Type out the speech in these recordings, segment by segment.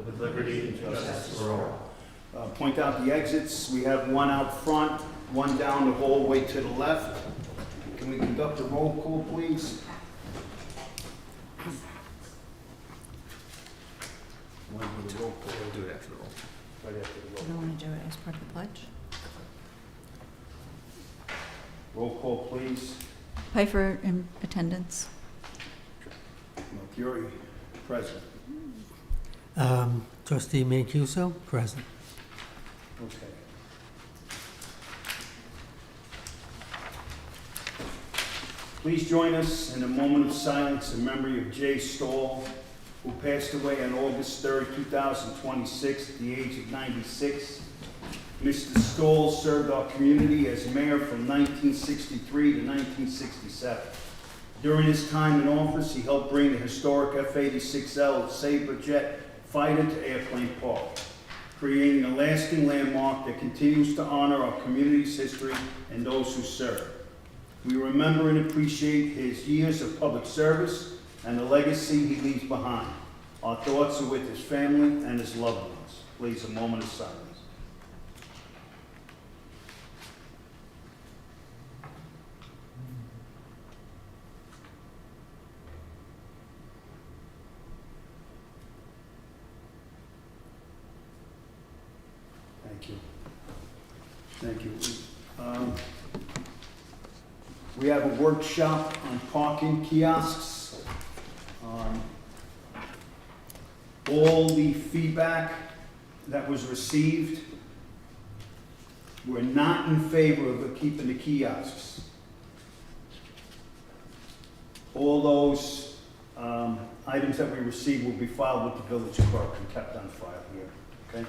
with liberty and justice for all. Point out the exits. We have one out front, one down the hallway to the left. Can we conduct a roll call, please? Want to do the roll call? We'll do it after the roll. Right after the You roll. don't want to do it as part of the pledge? Roll call, please. Piper in attendance. Mercury, present. Trustee Mancuso, present. Okay. Please join us in a moment of silence in memory of Jay Stahl, who passed away on August 3rd, 2026, at the age of 96. Mr. Stahl served our community as mayor from 1963 to 1967. During his time in office, he helped bring the historic F-86L Sabre jet fighter to Airplane Park, creating a lasting landmark that continues to honor our community's history and those who serve. We remember and appreciate his years of public service and the legacy he leaves behind. Our thoughts are with his family and his loved ones. Please, a moment of silence. Thank you. Thank you. We have a workshop on parking kiosks. All the feedback that was received, we're not in favor of keeping the kiosks. All those items that we received will be filed with the village clerk and kept on file here, okay?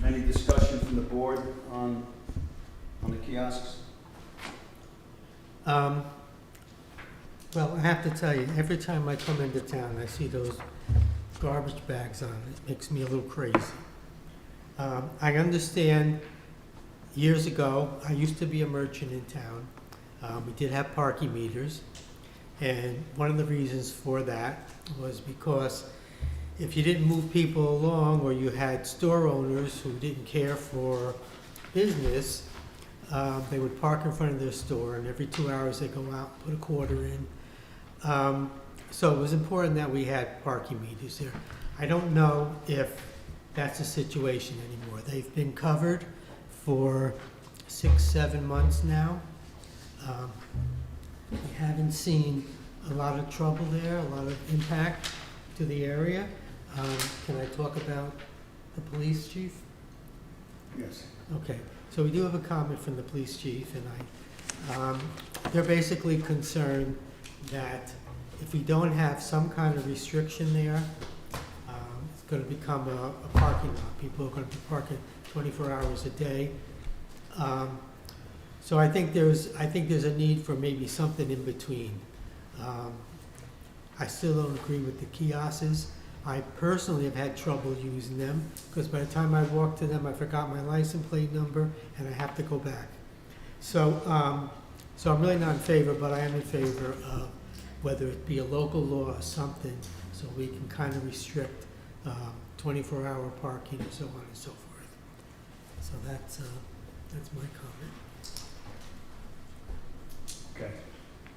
Any discussion from the board on the kiosks? Well, I have to tell you, every time I come into town, I see those garbage bags on. It makes me a little crazy. I understand years ago, I used to be a merchant in town. We did have parking meters. And one of the reasons for that was because if you didn't move people along, or you had store owners who didn't care for business, they would park in front of their store, and every 2 hours they go out and put a quarter in. So it was important that we had parking meters there. I don't know if that's the situation anymore. They've been covered for 6-7 months now. We haven't seen a lot of trouble there, a lot of impact to the area. Can I talk about the police chief? Yes. Okay, so we do have a comment from the police chief, and they're basically concerned that if we don't have some kind of restriction there, it's going to become a parking lot. People are going to be parking 24 hours a day. So I think there's a need for maybe something in between. I still don't agree with the kiosks. I personally have had trouble using them because by the time I walk to them, I forgot my license plate number and I have to go back. So I'm really not in favor, but I am in favor of whether it be a local law or something, so we can kind of restrict 24-hour parking and so on and so forth. So that's my comment. Okay,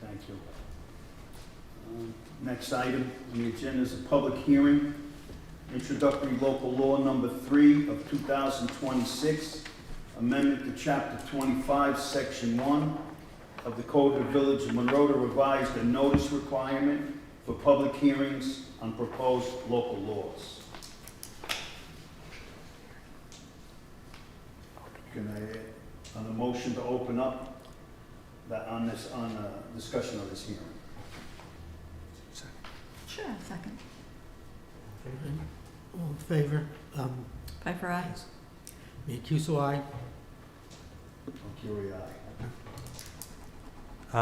thank you. Next item on the agenda is a public hearing, introductory local law number 3 of 2026, amendment to chapter 25, section 1 of the Code of the Village of Monroe to revise the notice requirement for public hearings on proposed local laws. Can I, on the motion to open up that on discussion of this hearing? Sure, second. All in favor? Piper, aye. Mancuso, aye. Mercury, aye.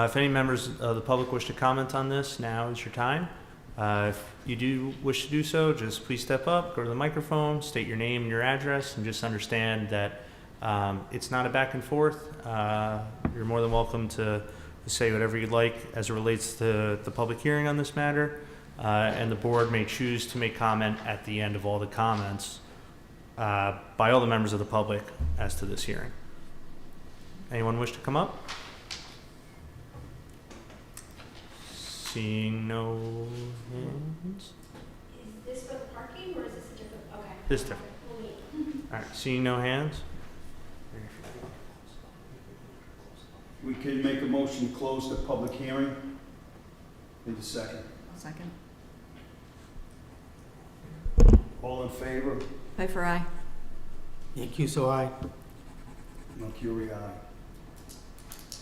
If any members of the public wish to comment on this, now is your time. If you do wish to do so, just please step up, go to the microphone, state your name and your address, and just understand that it's not a back and forth. You're more than welcome to say whatever you'd like as it relates to the public hearing on this matter. and the board may choose to make comment at the end of all the comments by all the members of the public as to this hearing. Anyone wish to come up? Seeing no hands? Is this for the parking or is this a different, okay. This is different. We'll wait. All right, seeing no hands? We can make a motion to close the public hearing. Need a second. I'll second. All in favor? Piper, aye. Mancuso, aye. Mercury, aye.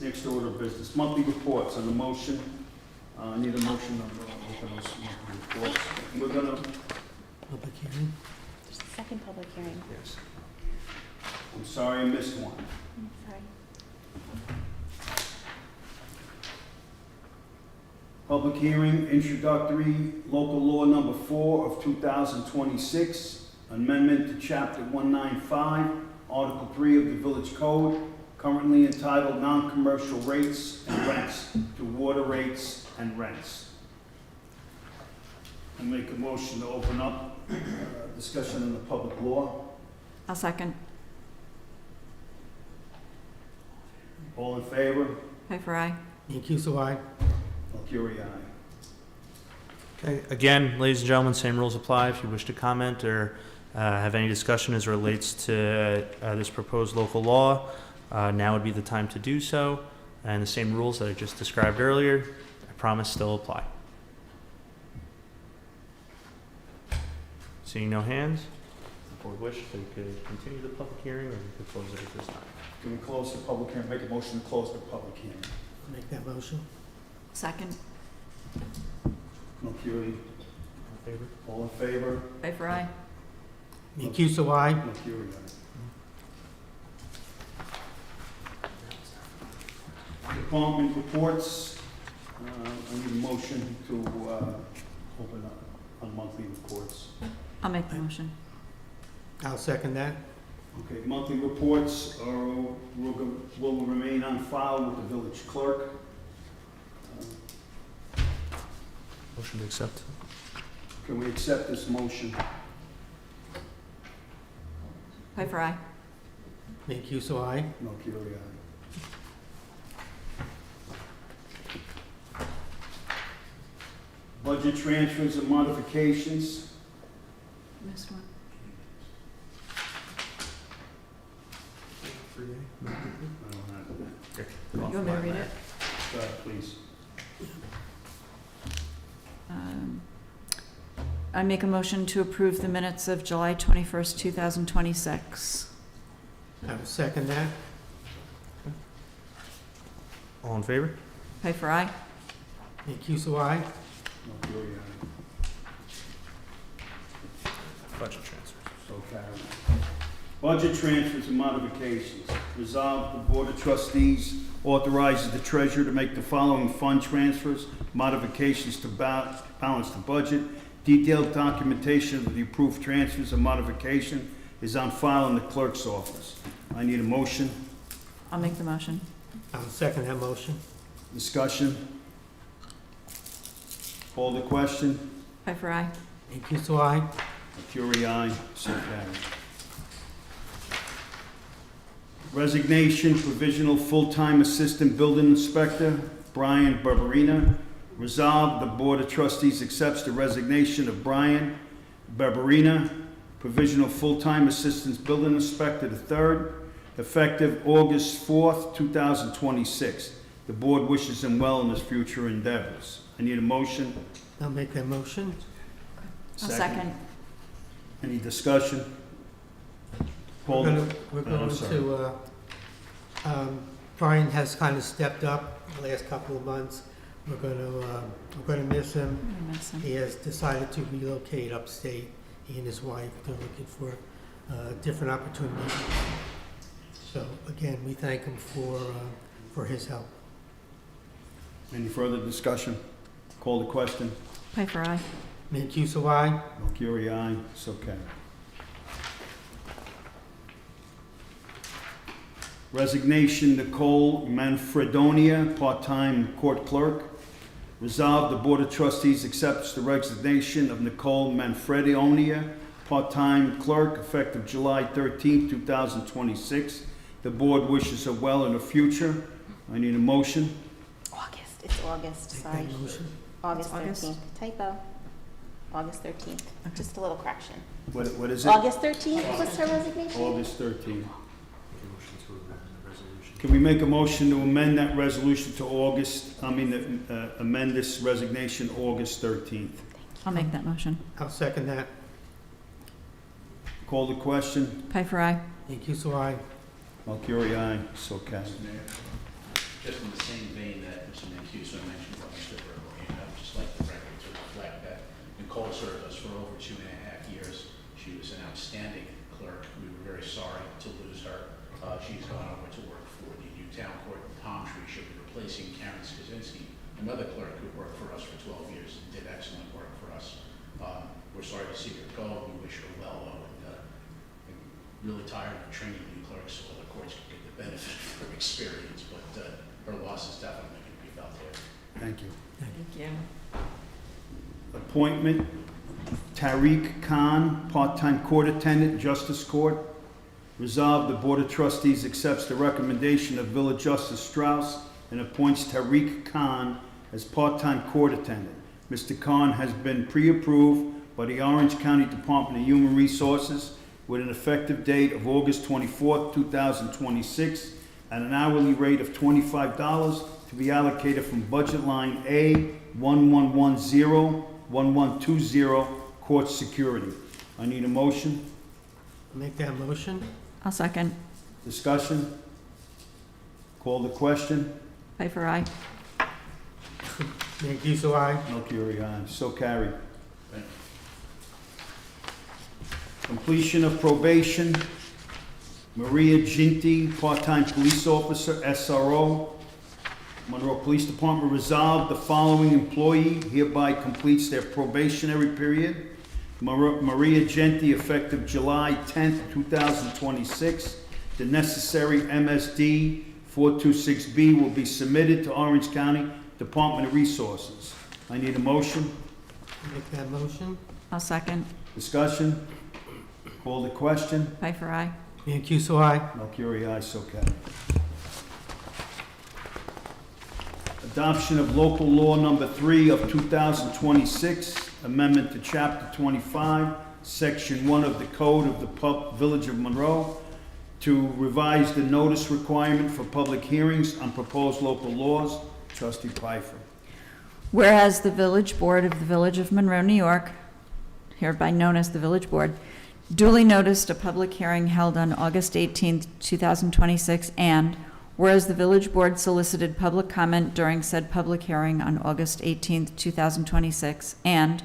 Next order of business, monthly reports on the motion. I need a motion on open those monthly reports. We're gonna, Public hearing. There's a second public hearing. Yes. I'm sorry I missed one. Sorry. Public hearing, introductory, local law number 4 of 2026, amendment to chapter 195, article 3 of the village code, currently entitled non-commercial rates and rents to water rates and rents. I make a motion to open up discussion on the public law. I'll second. All in favor? Piper, aye. Mancuso, aye. Mercury, aye. Okay, again, ladies and gentlemen, same rules apply. If you wish to comment or have any discussion as it relates to this proposed local law, now would be the time to do so. And the same rules that I just described earlier, I promise, still apply. Seeing no hands, if the board wish, we could continue the public hearing or we could close it at this time. Can we close the public hearing? Make a motion to close the public hearing. I'll make that motion. Second. Mercury, In favor? all in favor? Piper, aye. Mancuso, aye. Mercury, aye. Department reports. I need a motion to open up on monthly reports. I'll make the motion. I'll second that. Okay, monthly reports will remain on file with the village clerk. Motion to accept. Can we accept this motion? Piper, aye. Mancuso, aye. Mercury, aye. Budget transfers and modifications. Missed one. I don't have that. You want me to read it? Go ahead, please. I make a motion to approve the minutes of July 21st, 2026. I will second that. All in favor? Piper, aye. Mancuso, aye. Mercury, aye. Budget transfers. So carried. Budget transfers and modifications. Resolved, the Board of Trustees authorizes the treasurer to make the following fund transfers, modifications to balance the budget. Detailed documentation of the approved transfers and modification is on file in the clerk's office. I need a motion. I'll make the motion. I'll second that motion. Discussion. Call the question. Piper, aye. Mancuso, aye. Mercury, aye. So carried. Resignation, provisional full-time assistant building inspector, Brian Barberina. Resolved, the Board of Trustees accepts the resignation of Brian Barberina, provisional full-time assistant building inspector, the third, effective August 4th, 2026. The board wishes him well in his future endeavors. I need a motion. I'll make that motion. I'll second. Any discussion? Paul? We're I'm going sorry. to, Brian has kind of stepped up the last couple of months. We're gonna miss him. I miss him. He has decided to relocate upstate. He and his wife, they're looking for different opportunities. So again, we thank him for his help. Any further discussion? Call the question. Piper, aye. Mancuso, aye. Mercury, aye. So carried. Resignation, Nicole Manfredonia, part-time court clerk. Resolved, the Board of Trustees accepts the resignation of Nicole Manfredionia, part-time clerk, effective July 13, 2026. The board wishes her well in the future. I need a motion. August, it's August, Make sorry. that motion. August It's August? 13th, typo. August 13th, just a little correction. What is it? August 13th was her resignation? August 13. Can we make a motion to amend that resolution to amend this resignation August 13th? I'll make that motion. I'll second that. Call the question. Piper, aye. Thank you, so I. Valkyrie, aye. So carried. Mr. Mayor, just in the same vein that Mr. Mancuso mentioned about Mr. Burgoyne, I would just like the record to reflect that Nicole served us for over 2.5 years. She was an outstanding clerk. We were very sorry to lose her. She's gone over to work for the new town court in Palm Tree. She'll be replacing Karen Skaczynski, another clerk who worked for us for 12 years and did excellent work for us. We're sorry to see her go. We wish her well, though, and really tired of training new clerks so other courts can get the benefit of her experience, but her loss is definitely going to be felt here. Thank you. Thank you. Appointment, Tariq Khan, part-time court attendant, Justice Court. Resolved, the Board of Trustees accepts the recommendation of Village Justice Strauss and appoints Tariq Khan as part-time court attendant. Mr. Khan has been pre-approved by the Orange County Department of Human Resources with an effective date of August 24, 2026, at an hourly rate of $25 to be allocated from budget line A1110-1120, court security. I need a motion. Make that motion. I'll second. Discussion? Call the question. Piper, aye. Thank you, so I. Valkyrie, aye. So carried. Thank you. Completion of probation, Maria Ginty, part-time police officer, SRO, Monroe Police Department. Resolved, the following employee hereby completes their probationary period. Maria Ginty, effective July 10th, 2026. The necessary MSD 426B will be submitted to Orange County Department of Resources. I need a motion. Make that motion. I'll second. Discussion? Call the question. Piper, aye. Thank you, so I. Valkyrie, aye, so carried. Adoption of local law number 3 of 2026, amendment to chapter 25, section 1 of the code of the Village of Monroe to revise the notice requirement for public hearings on proposed local laws. Trustee Pfeiffer. Whereas the Village Board of the Village of Monroe, New York, hereby known as the Village Board, duly noticed a public hearing held on August 18, 2026, and whereas the Village Board solicited public comment during said public hearing on August 18, 2026, and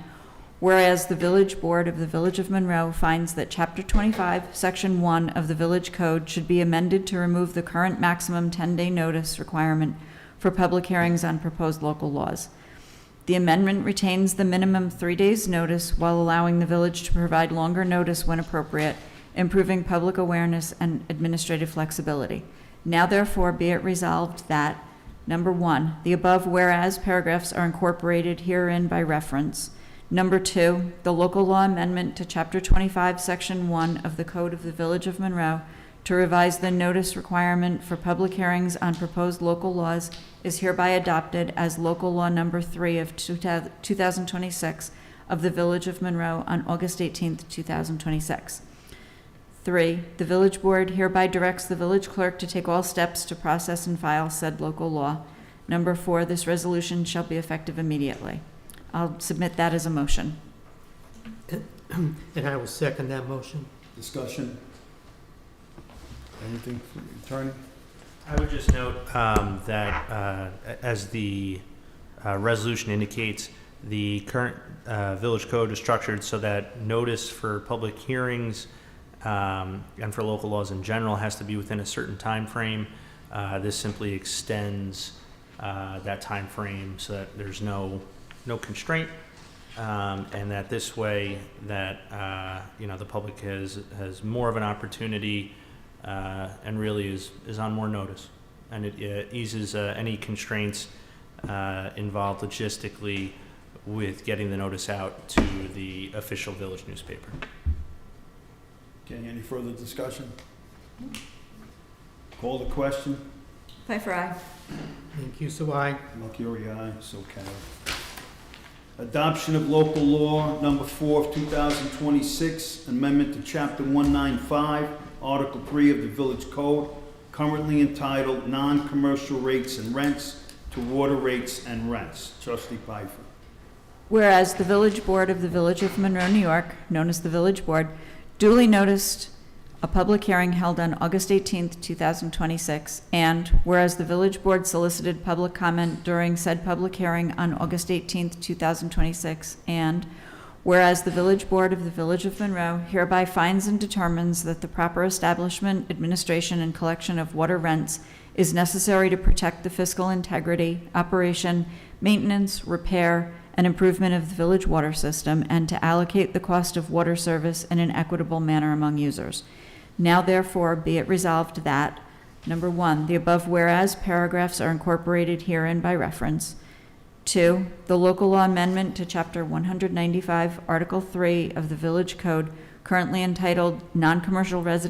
whereas the Village Board of the Village of Monroe finds that Chapter 25, Section 1 of the Village Code should be amended to remove the current maximum 10-day notice requirement for public hearings on proposed local laws. The amendment retains the minimum 3 days' notice while allowing the village to provide longer notice when appropriate, improving public awareness and administrative flexibility. Now therefore be it resolved that, number 1, the above whereas paragraphs are incorporated herein by reference. Number 2, the local law amendment to Chapter 25, Section 1 of the Code of the Village of Monroe to revise the notice requirement for public hearings on proposed local laws is hereby adopted as local law number 3 of 2026 of the Village of Monroe on August 18, 2026. 3, the Village Board hereby directs the village clerk to take all steps to process and file said local law. Number 4, this resolution shall be effective immediately. I'll submit that as a motion. And I will second that motion. Discussion? Anything from the attorney? I would just note that as the resolution indicates, the current village code is structured so that notice for public hearings and for local laws in general has to be within a certain time frame. This simply extends that time frame so that there's no constraint, and that this way that the public has more of an opportunity and really is on more notice, and it eases any constraints involved logistically with getting the notice out to the official village newspaper. Okay, any further discussion? Call the question. Pfeiffer, aye. Thank you, so I. Mercury, aye, so carried. Adoption of local law number 4 of 2026, amendment to chapter 195, article 3 of the village code, currently entitled non-commercial rates and rents to water rates and rents. Trustee Pfeiffer. Whereas the Village Board of the Village of Monroe, New York, known as the Village Board, duly noticed a public hearing held on August 18th, 2026, and whereas the Village Board solicited public comment during said public hearing on August 18th, 2026, and whereas the Village Board of the Village of Monroe hereby finds and determines that the proper establishment, administration, and collection of water rents is necessary to protect the fiscal integrity, operation, maintenance, repair, and improvement of the village water system, and to allocate the cost of water service in an equitable manner among users. Now therefore be it resolved that, number 1, the above whereas paragraphs are incorporated herein by reference. 2, the local law amendment to Chapter 195, Article 3 of the Village Code, currently entitled Non-Commercial Rates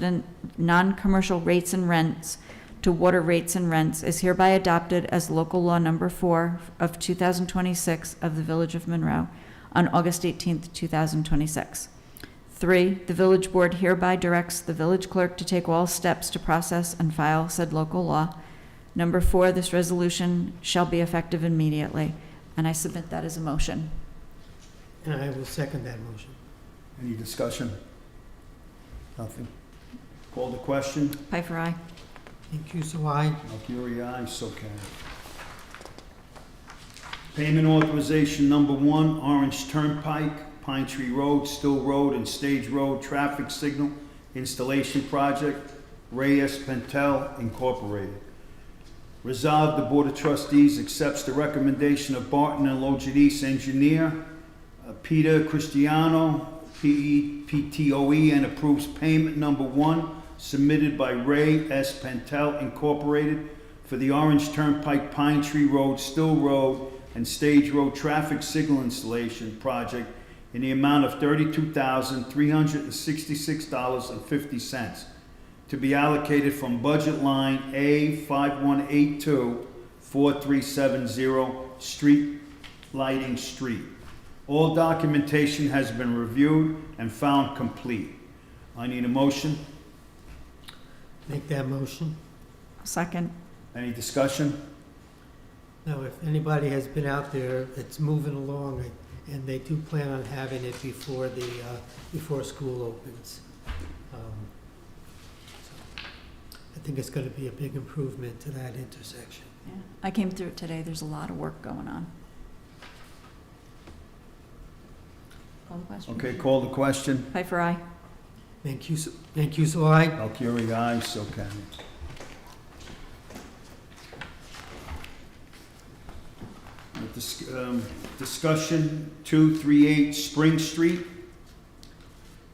and Rents to Water Rates and Rents, is hereby adopted as local law number 4 of 2026 of the Village of Monroe on August 18th, 2026. 3, the Village Board hereby directs the village clerk to take all steps to process and file said local law. Number 4, this resolution shall be effective immediately, and I submit that as a motion. And I will second that motion. Any discussion? Nothing. Call the question. Pfeiffer, aye. Thank you, so I. Mercury, aye, so carried. Payment authorization number 1, Orange Turnpike, Pine Tree Road, Still Road, and Stage Road Traffic Signal Installation Project, Ray S. Pentel Incorporated. Resolved, the Board of Trustees accepts the recommendation of Barton and Logidis engineer Peter Cristiano, PTOE, and approves payment number 1 submitted by Ray S. Pentel Incorporated for the Orange Turnpike, Pine Tree Road, Still Road, and Stage Road Traffic Signal Installation Project in the amount of $32,366.50 to be allocated from budget line A5182-4370 Street Lighting Street. All documentation has been reviewed and found complete. I need a motion. Make that motion. Second. Any discussion? Now, if anybody has been out there, it's moving along, and they do plan on having it before school opens. So I think it's going to be a big improvement to that intersection. Yeah. I came through it today. There's a lot of work going on. Call the question. Okay, call the question. Pfeiffer, aye. Thank you, so I. Mercury, aye, so carried. Discussion 238 Spring Street.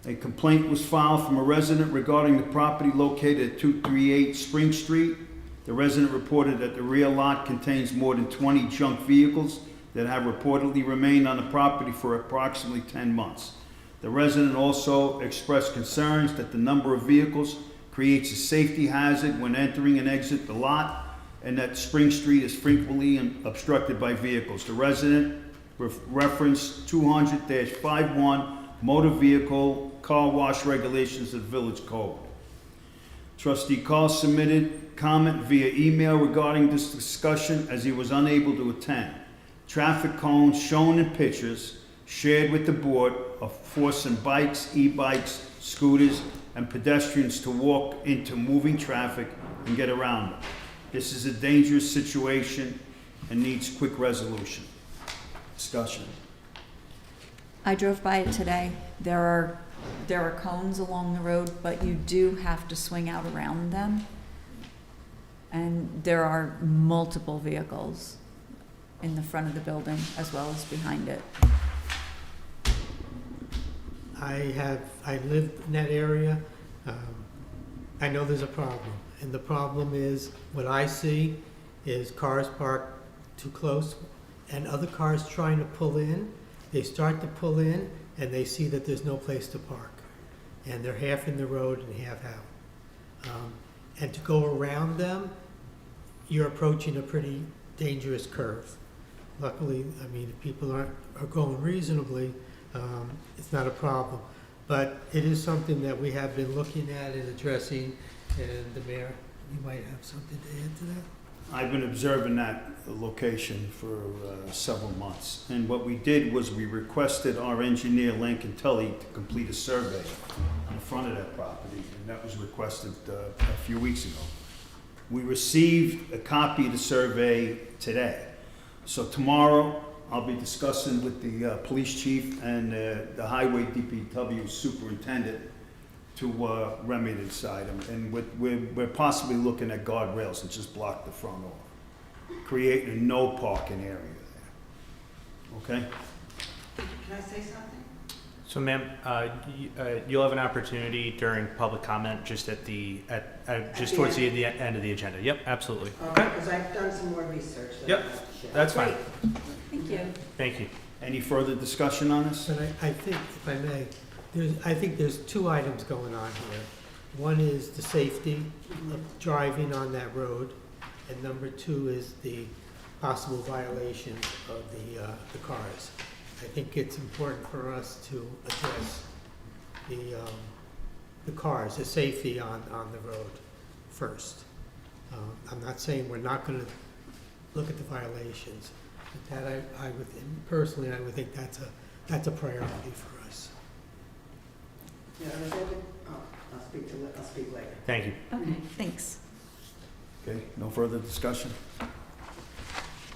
A complaint was filed from a resident regarding the property located at 238 Spring Street. The resident reported that the rear lot contains more than 20 junk vehicles that have reportedly remained on the property for approximately 10 months. The resident also expressed concerns that the number of vehicles creates a safety hazard when entering and exit the lot, and that Spring Street is frequently obstructed by vehicles. The resident referenced 200-51 motor vehicle car wash regulations of the village code. Trustee Carl submitted comment via email regarding this discussion as he was unable to attend. Traffic cones shown in pictures shared with the board are forcing bikes, e-bikes, scooters, and pedestrians to walk into moving traffic and get around them. This is a dangerous situation and needs quick resolution. Discussion. I drove by it today. There are cones along the road, but you do have to swing out around them. And there are multiple vehicles in the front of the building as well as behind it. I live in that area. I know there's a problem. And the problem is, what I see is cars parked too close, and other cars trying to pull in, they start to pull in, and they see that there's no place to park. And they're half in the road and half out. And to go around them, you're approaching a pretty dangerous curve. Luckily, I mean, if people are going reasonably, it's not a problem. But it is something that we have been looking at and addressing, and the mayor, you might have something to add to that? I've been observing that location for several months. And what we did was we requested our engineer, Lincoln Tully, to complete a survey on the front of that property, and that was requested a few weeks ago. We received a copy of the survey today. So tomorrow, I'll be discussing with the police chief and the highway DPW superintendent to remedy this item. And we're possibly looking at guardrails that just block the front off, creating a no parking area there. Okay? Can I say something? So, ma'am, you'll have an opportunity during public comment just at just towards the end of the agenda. Yep, absolutely. Okay. Because I've done some more research. that Yep. I'd like to share. That's fine. Thank you. Thank you. Any further discussion on this? But I think, if I may, I think there's two items going on here. One is the safety of driving on that road, and number two is the possible violation of the cars. I think it's important for us to address the cars, the safety on the road first. I'm not saying we're not gonna look at the violations, but that I would, personally, I would think that's a priority for us. Yeah, I'll speak later. Thank you. Okay, thanks. Okay, no further discussion?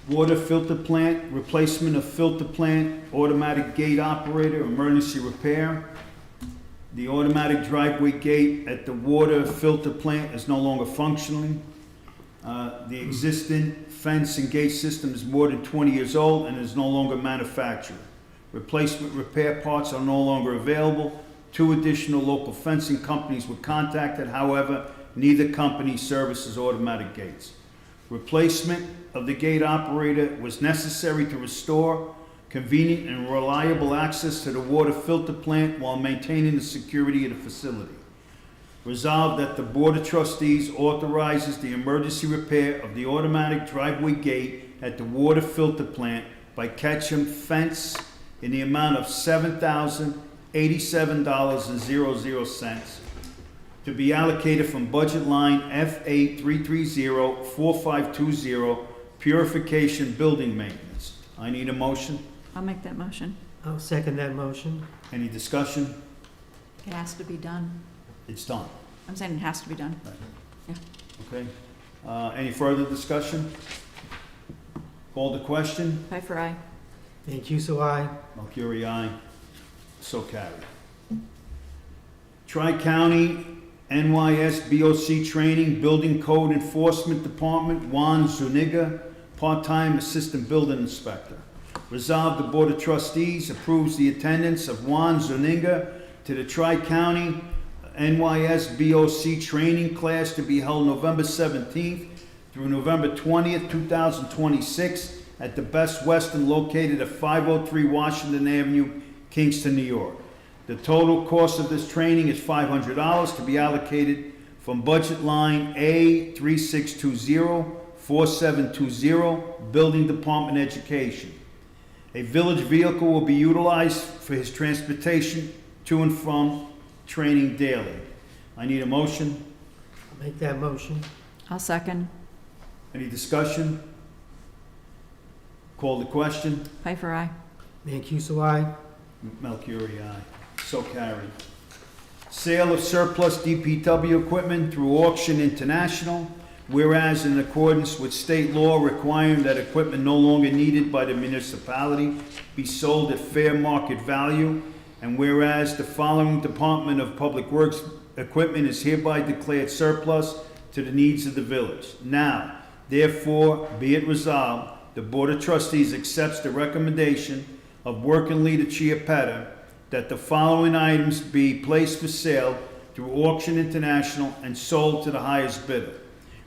Water filter plant, replacement of filter plant, automatic gate operator, emergency repair. The automatic driveway gate at the water filter plant is no longer functioning. The existing fence and gate system is more than 20 years old and is no longer manufactured. Replacement repair parts are no longer available. 2 additional local fencing companies were contacted, however, neither company services automatic gates. Replacement of the gate operator was necessary to restore convenient and reliable access to the water filter plant while maintaining the security of the facility. Resolved that the Board of Trustees authorizes the emergency repair of the automatic driveway gate at the water filter plant by Ketchum Fence in the amount of $7,087.00 to be allocated from budget line F83304520 purification building maintenance. I need a motion. I'll make that motion. I'll second that motion. Any discussion? It has to be done. It's done. I'm saying it has to be done. Okay. Any further discussion? Call the question. Pfeiffer, aye. Thank you, so I. Mercury, aye. So carried. Tri-County NYS BOC Training Building Code Enforcement Department, Juan Zuniga, part-time assistant building inspector. Resolved, the Board of Trustees approves the attendance of Juan Zuniga to the Tri-County NYS BOC training class to be held November 17th through November 20th, 2026 at the Best Western located at 503 Washington Avenue, Kingston, New York. The total cost of this training is $500 to be allocated from budget line A36204720, Building Department Education. A village vehicle will be utilized for his transportation to and from training daily. I need a motion. I'll make that motion. I'll second. Any discussion? Call the question. Pfeiffer, aye. Thank you, so I. Melchiori, aye. So carried. Sale of surplus DPW equipment through Auction International. Whereas in accordance with state law requiring that equipment no longer needed by the municipality be sold at fair market value, and whereas the following Department of Public Works equipment is hereby declared surplus to the needs of the village. Now, therefore, be it resolved, the Board of Trustees accepts the recommendation of Working Leader Chiappetta that the following items be placed for sale through Auction International and sold to the highest bidder.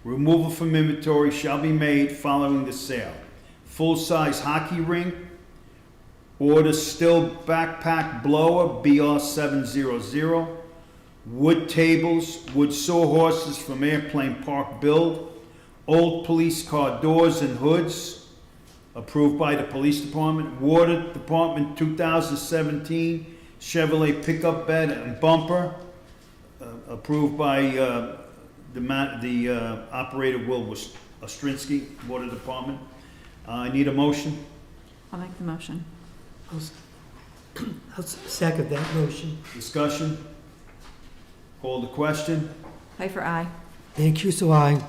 Removal from inventory shall be made following the sale. full-size hockey rink. Order still backpack blower BR700. Wood tables, wood sawhorses from Airplane Park Build. Old police car doors and hoods, approved by the police department. Water Department 2017 Chevrolet pickup bed and bumper, approved by the operator Will Ostrinsky, Water Department. I need a motion. I'll make the motion. I'll second that motion. Discussion. Call the question. Piper, aye. Mancuso, aye.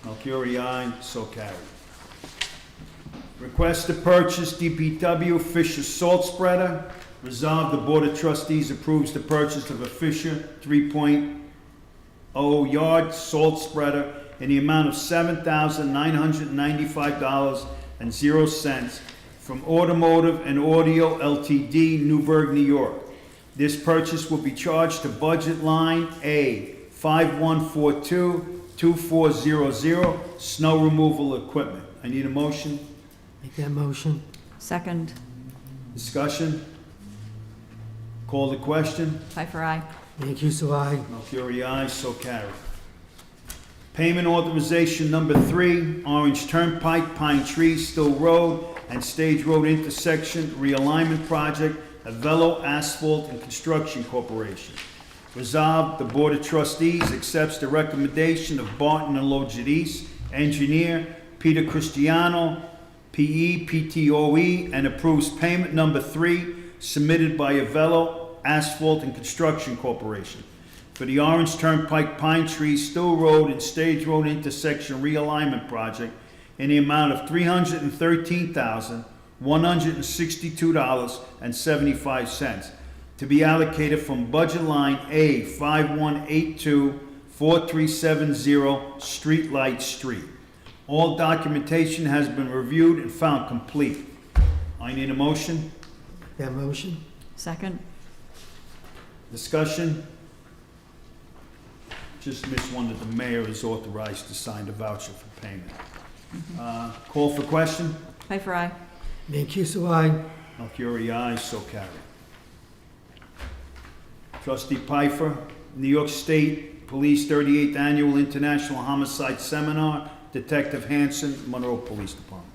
Melchiori, aye, so carried. Request to purchase DPW Fisher salt spreader. Resolved, the Board of Trustees approves the purchase of a Fisher 3.0 yard salt spreader in the amount of $7,995.00 from Automotive and Audio Ltd., Newburgh, New York. This purchase will be charged to budget line A 5142-2400, snow removal equipment. I need a motion. Make that motion. Second. Discussion. Call the question. Piper, aye. Mancuso, aye. Melchiori, aye, so carried. Payment authorization number 3, Orange Turnpike, Pine Tree, Still Road, and Stage Road intersection realignment project, Avello Asphalt and Construction Corporation. Resolved, the Board of Trustees accepts the recommendation of Barton and Logidis, engineer Peter Cristiano, PE, PTOE, and approves payment number 3 submitted by Avello Asphalt and Construction Corporation for the Orange Turnpike, Pine Tree, Still Road, and Stage Road intersection realignment project in the amount of $313,162.75 to be allocated from budget line A 5182-4370 Streetlight Street. All documentation has been reviewed and found complete. I need a motion. That motion. Second. Discussion. Just missed one that the mayor is authorized to sign the voucher for payment. Call for question. Piper, aye. Mancuso, aye. Melchiori, aye, so carried. Trustee Pfeiffer, New York State Police 38th Annual International Homicide Seminar, Detective Hanson, Monroe Police Department.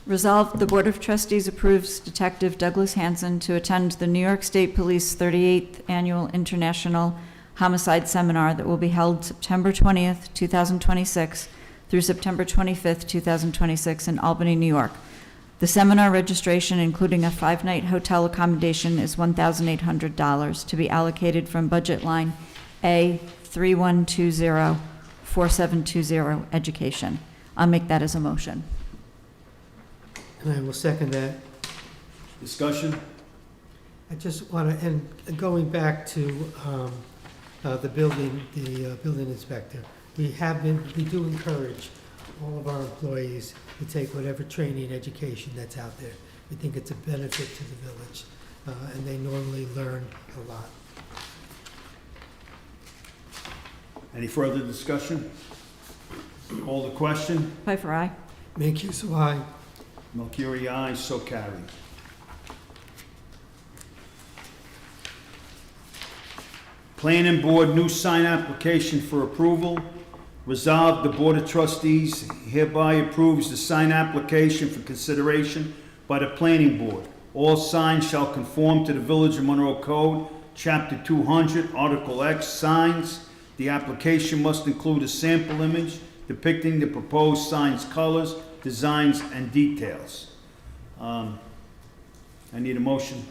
Resolved, the Board of Trustees approves Detective Douglas Hanson to attend the New York State Police 38th Annual International Homicide Seminar that will be held September 20th, 2026 through September 25th, 2026 in Albany, New York. The seminar registration, including a 5-night hotel accommodation, is $1,800 to be allocated from budget line A 3120-4720 Education. I'll make that as a motion. And I will second that. Discussion. I just want to, and going back to the building inspector, we do encourage all of our employees to take whatever training and education that's out there. We think it's a benefit to the village, and they normally learn a lot. Any further discussion? Call the question. Piper, aye. Mancuso, aye. Melchiori, aye, so carried. Planning Board new sign application for approval. Resolved, the Board of Trustees hereby approves the sign application for consideration by the Planning Board. All signs shall conform to the Village of Monroe Code, Chapter 200, Article X, signs. The application must include a sample image depicting the proposed sign's colors, designs, and details. I need a motion.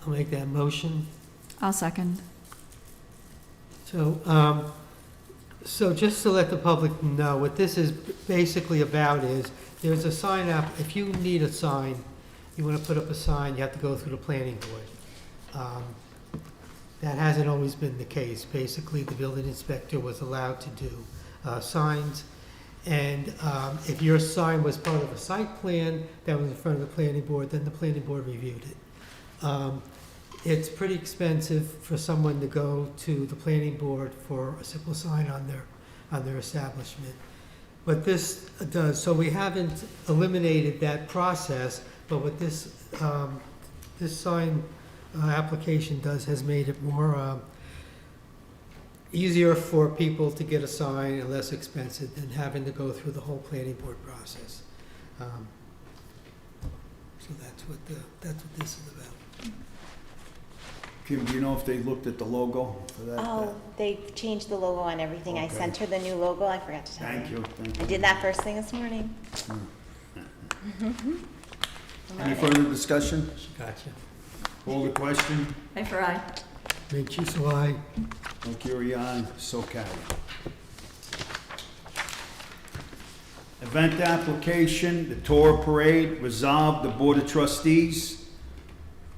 I'll make that motion. I'll second. So just to let the public know, what this is basically about is, there's a sign up, if you need a sign, you want to put up a sign, you have to go through the planning board. That hasn't always been the case. Basically, the building inspector was allowed to do signs, and if your sign was part of a site plan that was in front of the planning board, then the planning board reviewed it. It's pretty expensive for someone to go to the planning board for a simple sign on their establishment. what this does, so we haven't eliminated that process, but what this, this sign application does has made it more easier for people to get a sign and less expensive than having to go through the whole planning board process. So that's what this is about. Kim, do you know if they looked at the logo for that? Oh, they changed the logo on everything. I Okay. sent her the new logo. I forgot to tell Thank you, thank you. I did that first thing this morning. Any further discussion? Gotcha. Call the question. Aye for aye. Mancuso, aye. Valkyrie, aye, so carried. Event application, the Torah Parade, resolved, the Board of Trustees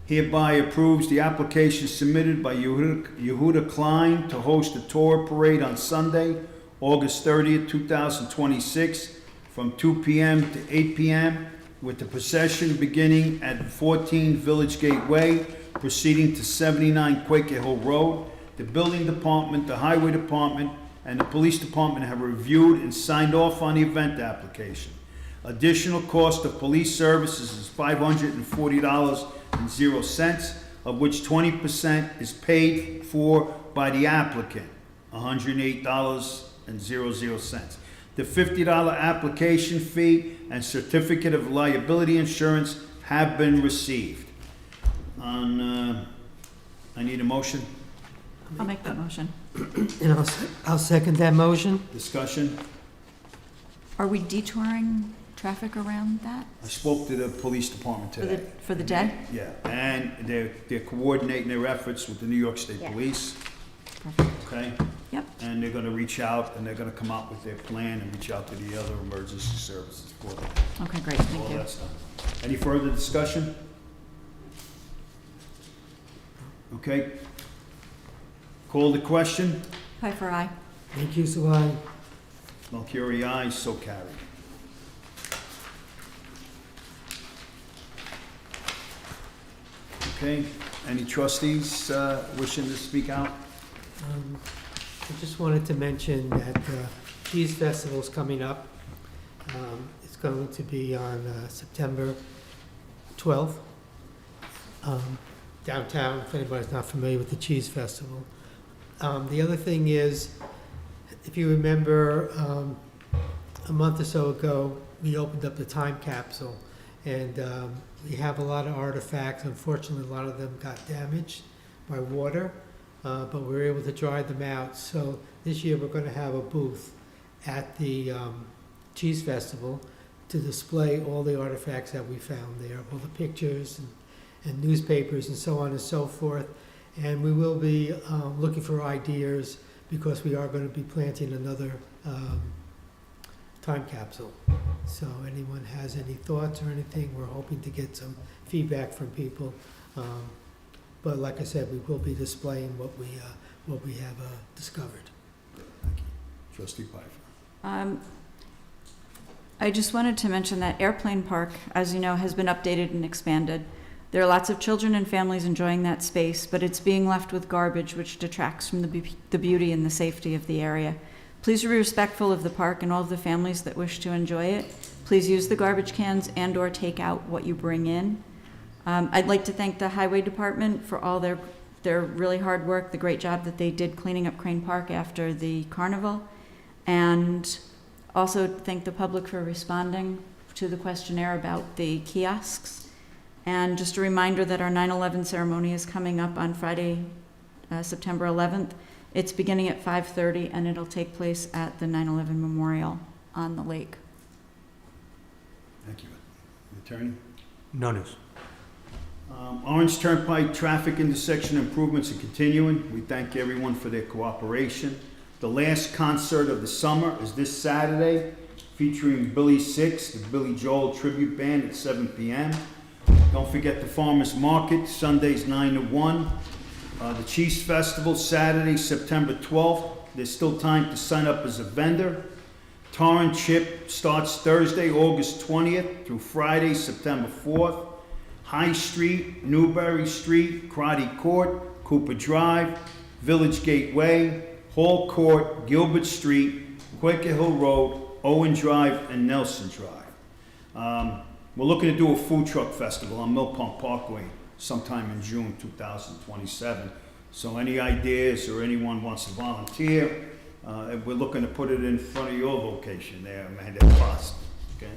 hereby approves the application submitted by Yehuda Klein to host the Torah Parade on Sunday, August 30th, 2026, from 2 p.m. to 8 p.m., with the procession beginning at 14 Village Gateway, proceeding to 79 Quaker Hill Road. The building department, the highway department, and the police department have reviewed and signed off on the event application. Additional cost of police services is $540.00, of which 20% is paid for by the applicant, $108.00. The $50 application fee and certificate of liability insurance have been received. I need a motion, I'll make that motion. And I'll second that motion. discussion. Are we detouring traffic around that I spoke to the police department today. for the day? Yeah, and they're coordinating their efforts with the New York State Yeah. Police, Perfect. okay? Yep. And they're gonna reach out, and they're gonna come up with their plan and reach out to the other emergency services for them. Okay, great, All thank you. that stuff. Any further discussion? Okay. Call the question. Aye for aye. Mancuso, aye. Valkyrie, aye, so carried. Okay, any trustees wishing to speak out? I just wanted to mention that Cheese Festival's coming up. It's going to be on September 12th, downtown, if anybody's not familiar with the Cheese Festival. The other thing is, if you remember, a month or so ago, we opened up the time capsule, and we have a lot of artifacts. Unfortunately, a lot of them got damaged by water, but we were able to dry them out. So this year, we're going to have a booth at the Cheese Festival to display all the artifacts that we found there, all the pictures and newspapers and so on and so forth. And we will be looking for ideas, because we are going to be planting another time capsule. So anyone has any thoughts or anything, we're hoping to get some feedback from people. But like I said, we will be displaying what we have discovered. Thank you. Trustee Pfeiffer. I just wanted to mention that Airplane Park, as you know, has been updated and expanded. There are lots of children and families enjoying that space, but it's being left with garbage, which detracts from the beauty and the safety of the area. Please be respectful of the park and all of the families that wish to enjoy it. Please use the garbage cans and/or take out what you bring in. I'd like to thank the Highway Department for all their really hard work, the great job that they did cleaning up Crane Park after the carnival, and also thank the public for responding to the questionnaire about the kiosks. And just a reminder that our 9/11 ceremony is coming up on Friday, September 11th. It's beginning at 5:30, and it'll take place at the 9/11 Memorial on the lake. Thank you. Attorney? No news. Orange Turnpike traffic intersection improvements are continuing. We thank everyone for their cooperation. The last concert of the summer is this Saturday, featuring Billy Six, the Billy Joel tribute band at 7 p.m. Don't forget the Farmers Market, Sundays 9 to 1. The Cheese Festival, Saturday, September 12th. There's still time to sign up as a vendor. Tar and Chip starts Thursday, August 20th through Friday, September 4th. High Street, Newberry Street, Crotty Court, Cooper Drive, Village Gateway, Hall Court, Gilbert Street, Quaker Hill Road, Owen Drive and Nelson Drive. We're looking to do a food truck festival on Mill Pond Parkway sometime in June 2027. So any ideas or anyone wants to volunteer, we're looking to put it in front of your location there, Amanda Frost. Okay?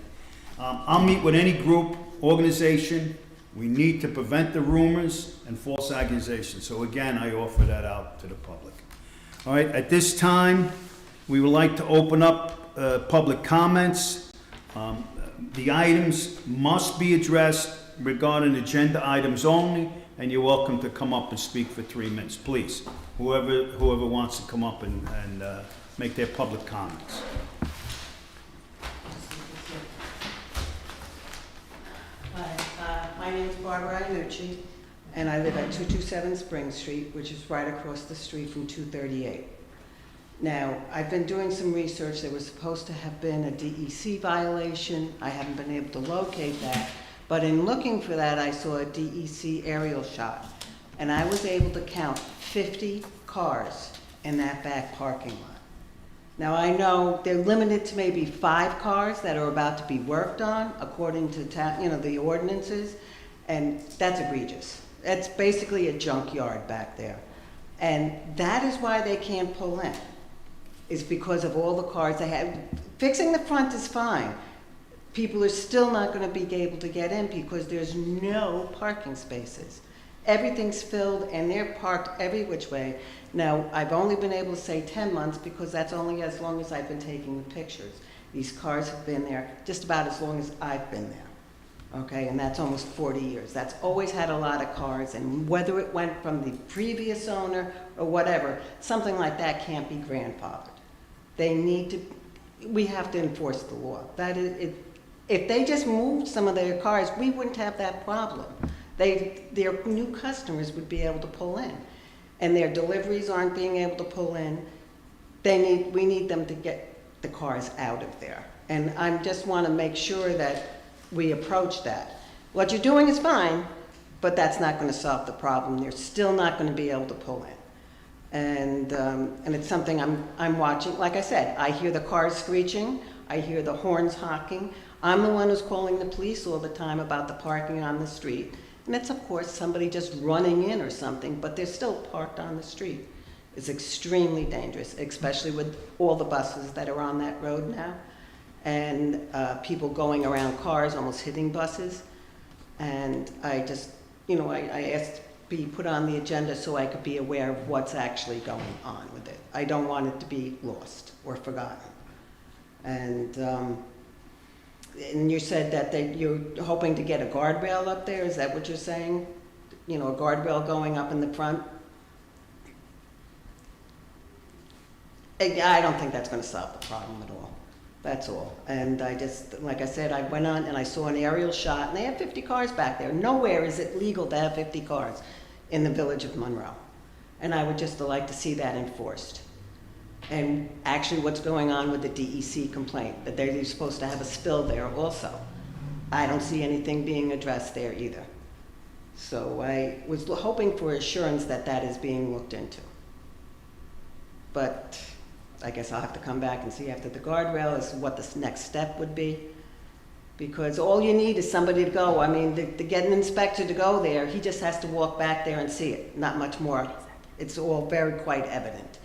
I'll meet with any group, organization. We need to prevent the rumors and false accusations. So again, I offer that out to the public. All right, at this time, we would like to open up public comments. The items must be addressed regarding agenda items only, and you're welcome to come up and speak for 3 minutes, please. Whoever wants to come up and make their public comments. Hi, my name is Barbara Iannucci, and I live at 227 Spring Street, which is right across the street from 238. Now, I've been doing some research. There was supposed to have been a DEC violation. I haven't been able to locate that. But in looking for that, I saw a DEC aerial shot. And I was able to count 50 cars in that back parking lot. Now, I know they're limited to maybe 5 cars that are about to be worked on, according to the ordinances. And that's egregious. That's basically a junkyard back there. And that is why they can't pull in, is because of all the cars they have. Fixing the front is fine. People are still not going to be able to get in because there's no parking spaces. Everything's filled and they're parked every which way. Now, I've only been able to say 10 months because that's only as long as I've been taking the pictures. These cars have been there just about as long as I've been there. Okay, and that's almost 40 years. That's always had a lot of cars, and whether it went from the previous owner or whatever, something like that can't be grandfathered. They need to, we have to enforce the law. That is, if they just moved some of their cars, we wouldn't have that problem. Their new customers would be able to pull in, and their deliveries aren't being able to pull in. We need them to get the cars out of there. And I just want to make sure that we approach that. What you're doing is fine, but that's not going to solve the problem. They're still not going to be able to pull in. And it's something I'm watching. Like I said, I hear the cars screeching. I hear the horns honking. I'm the one who's calling the police all the time about the parking on the street. And it's, of course, somebody just running in or something, but they're still parked on the street. It's extremely dangerous, especially with all the buses that are on that road now. And people going around cars, almost hitting buses. And I just, I asked to be put on the agenda so I could be aware of what's actually going on with it. I don't want it to be lost or forgotten. And you said that you're hoping to get a guardrail up there. Is that what you're saying? A guardrail going up in the front? I don't think that's going to solve the problem at all. That's all. And I just, like I said, I went on and I saw an aerial shot, and they have 50 cars back there. Nowhere is it legal to have 50 cars in the village of Monroe. And I would just like to see that enforced. And actually what's going on with the DEC complaint, that they're supposed to have a spill there also. I don't see anything being addressed there either. So I was hoping for assurance that that is being looked into. But I guess I'll have to come back and see after the guardrail is what the next step would be. Because all you need is somebody to go. I mean, to get an inspector to go there, he just has to walk back there and see it, not much more. It's all very quite evident.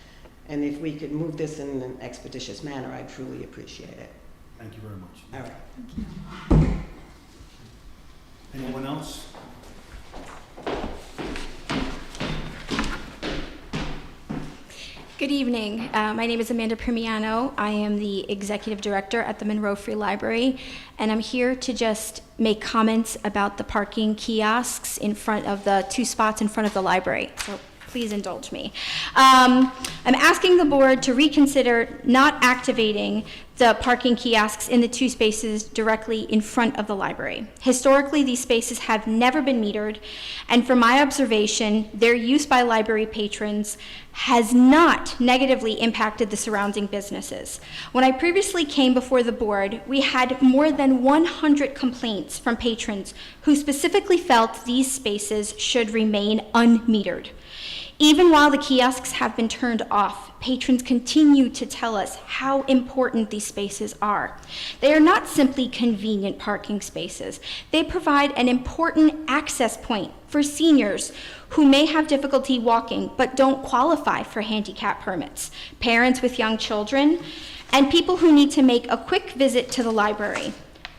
And if we could move this in an expeditious manner, I'd truly appreciate it. Thank you very much. All right. Anyone else? Good evening. My name is Amanda Primiano. I am the executive director at the Monroe Free Library, and I'm here to just make comments about the parking kiosks in front of the 2 spots in front of the library. So please indulge me. I'm asking the board to reconsider not activating the parking kiosks in the 2 spaces directly in front of the library. Historically, these spaces have never been metered, and from my observation, their use by library patrons has not negatively impacted the surrounding businesses. When I previously came before the board, we had more than 100 complaints from patrons who specifically felt these spaces should remain unmetered. Even while the kiosks have been turned off, patrons continue to tell us how important these spaces are. They are not simply convenient parking spaces. They provide an important access point for seniors who may have difficulty walking but don't qualify for handicap permits, parents with young children, and people who need to make a quick visit to the library.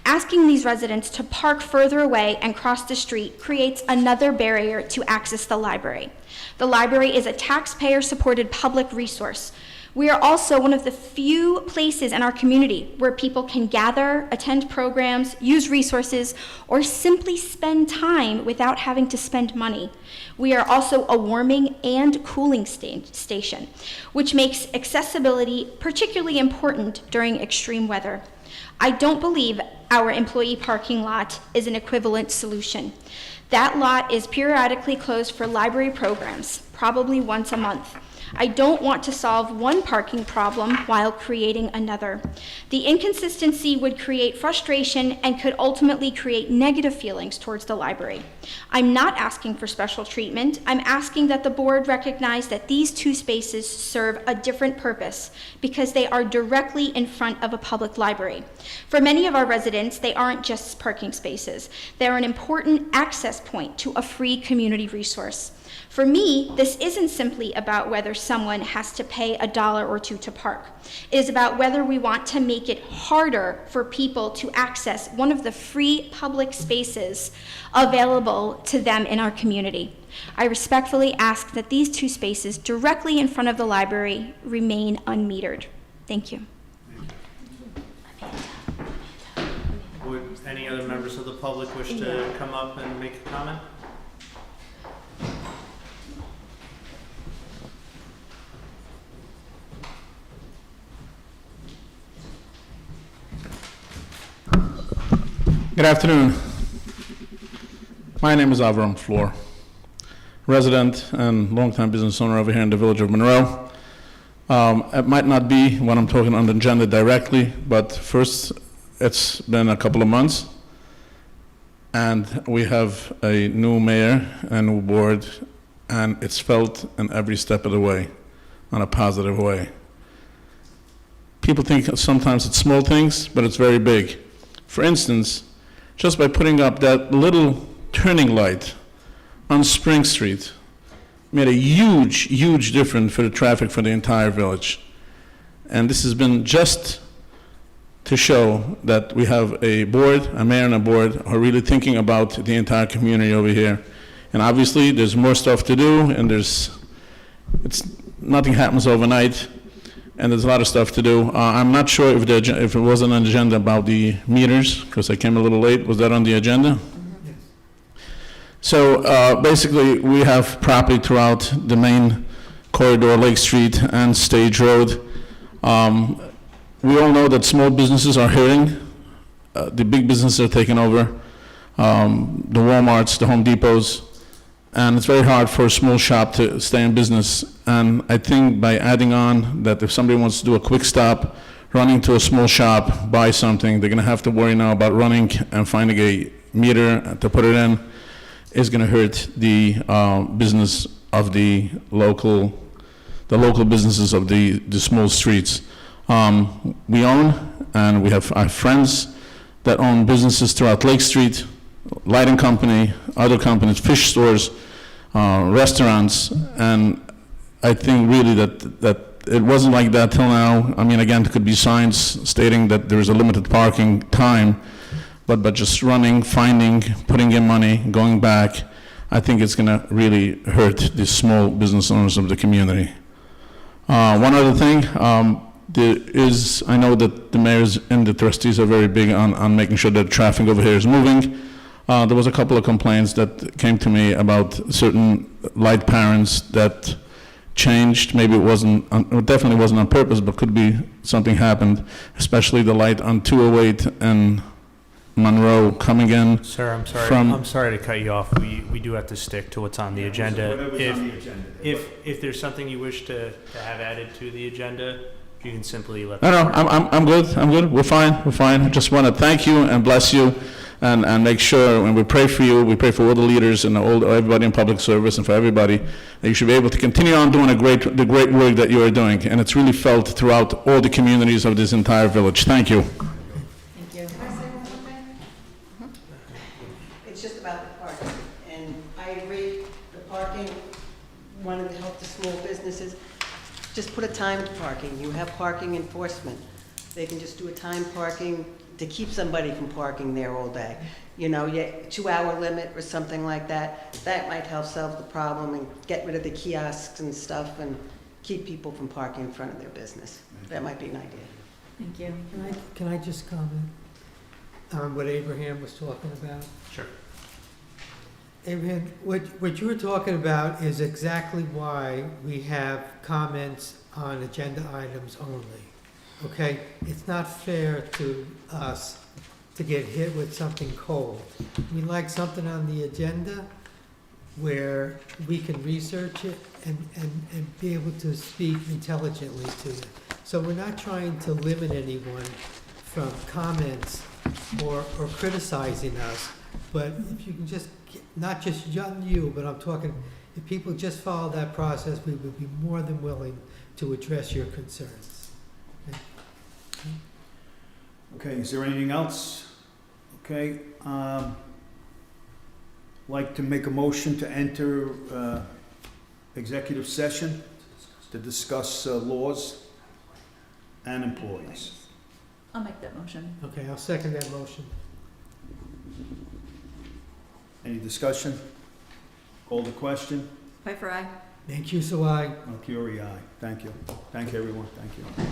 Asking these residents to park further away and cross the street creates another barrier to access the library. The library is a taxpayer-supported public resource. We are also one of the few places in our community where people can gather, attend programs, use resources, or simply spend time without having to spend money. We are also a warming and cooling station, which makes accessibility particularly important during extreme weather. I don't believe our employee parking lot is an equivalent solution. That lot is periodically closed for library programs, probably once a month. I don't want to solve one parking problem while creating another. The inconsistency would create frustration and could ultimately create negative feelings towards the library. I'm not asking for special treatment. I'm asking that the board recognize that these two spaces serve a different purpose because they are directly in front of a public library. For many of our residents, they aren't just parking spaces. They're an important access point to a free community resource. For me, this isn't simply about whether someone has to pay $1 or $2 to park. It is about whether we want to make it harder for people to access one of the free public spaces available to them in our community. I respectfully ask that these two spaces directly in front of the library remain unmetered. Thank you. Would any other members of the public wish to come up and make a comment? Good afternoon. My name is Avram Floor, resident and longtime business owner over here in the village of Monroe. It might not be what I'm talking on the agenda directly, but first, it's been a couple of months, and we have a new mayor and new board, and it's felt in every step of the way, in a positive way. People think sometimes it's small things, but it's very big. For instance, just by putting up that little turning light on Spring Street made a huge, huge difference for the traffic for the entire village. And this has been just to show that we have a board, a mayor and a board, who are really thinking about the entire community over here. And obviously, there's more stuff to do, and nothing happens overnight, and there's a lot of stuff to do. I'm not sure if it wasn't on the agenda about the meters, because I came a little late. Was that on the agenda? Yes. So basically, we have property throughout the main corridor, Lake Street and Stage Road. We all know that small businesses are hurting. The big businesses are taking over, the Walmarts, the Home Depots, and it's very hard for a small shop to stay in business. And I think by adding on that if somebody wants to do a quick stop, running to a small shop, buy something, they're gonna have to worry now about running and finding a meter to put it in, is gonna hurt the business of the local businesses of the small streets. We own, and we have our friends that own businesses throughout Lake Street, lighting company, other companies, fish stores, restaurants, and I think really that it wasn't like that till now. I mean, again, there could be signs stating that there is a limited parking time, but just running, finding, putting in money, going back, I think it's gonna really hurt the small business owners of the community. One other thing, I know that the mayors and the trustees are very big on making sure that traffic over here is moving. There was a couple of complaints that came to me about certain light parents that changed. Maybe it definitely wasn't on purpose, but could be something happened, especially the light on 208 and Monroe coming in. Sir, I'm sorry. From- I'm sorry to cut you off. We do have to stick to what's on the agenda. Whatever's on the agenda. If there's something you wish to have added to the agenda, you can simply let. No, I'm good, we're fine. I just want to thank you and bless you, and make sure, when we pray for you, we pray for all the leaders and everybody in public service and for everybody, that you should be able to continue on doing the great work that you are doing, and it's really felt throughout all the communities of this entire village. Thank you. Thank you. Can I say one more thing? It's just about the parking, and I agree, the parking, wanting to help the small businesses, just put a timed parking. You have parking enforcement. They can just do a timed parking to keep somebody from parking there all day. You know, 2-hour limit or something like that. That might help solve the problem and get rid of the kiosks and stuff and keep people from parking in front of their business. That might be an idea. Thank you. Can I just comment on what Abraham was talking about? Sure. Abraham, what you were talking about is exactly why we have comments on agenda items only, okay? It's not fair to us to get hit with something cold. We like something on the agenda where we can research it and be able to speak intelligently to it. So we're not trying to limit anyone from comments or criticizing us, but if you can just, not just you, but I'm talking, if people just follow that process, we would be more than willing to address your concerns. Okay, is there anything else? Okay, like to make a motion to enter executive session to discuss laws and employees. I'll make that motion. Okay, I'll second that motion. Any discussion? Call the question? Pfeiffer, aye. Thank you, so I. Mercury, aye. Thank you. Thank you, everyone. Thank you.